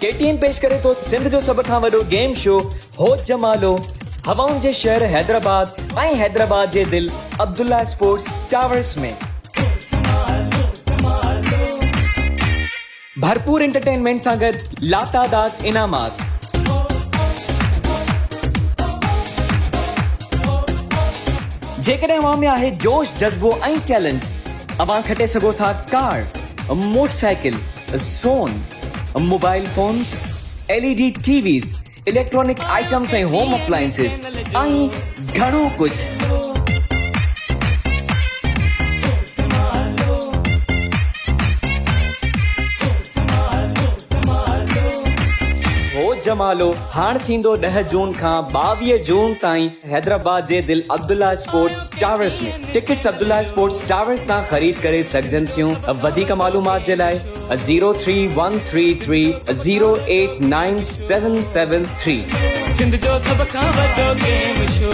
KTN पेश करे तो सिंध जो सब खां वॾो गेम शो हो जमालो हवाउनि जे शहर हैदराबाद ऐं हैदराबाद जे दिल अब्दुल्ला स्पोर्ट्स टावर्स में भरपूर एंटरटेनमेंट सां गॾु लातादाद इनामात। जेकॾहिं अवां में आहे जोश जज़्बो ऐं टैलेंट, अवां खटे सघो था कार, मोटरसाइकिल, सोन, mobile phones, LED TVs, electronic items ऐं होम अप्लायंसेस ऐं घणो कुझु। हो जमालो हाण थींदो 10 जून खां 22 जून ताईं हैदराबाद जे दिल अब्दुल्ला स्पोर्ट्स टावर्स में। टिकट्स अब्दुल्ला स्पोर्ट्स टावर्स तां ख़रीद करे सघजनि थियूं। वधीक मालूमात जे लाइ 03133 089773। सिंध जो सब खां वॾो गेम शो।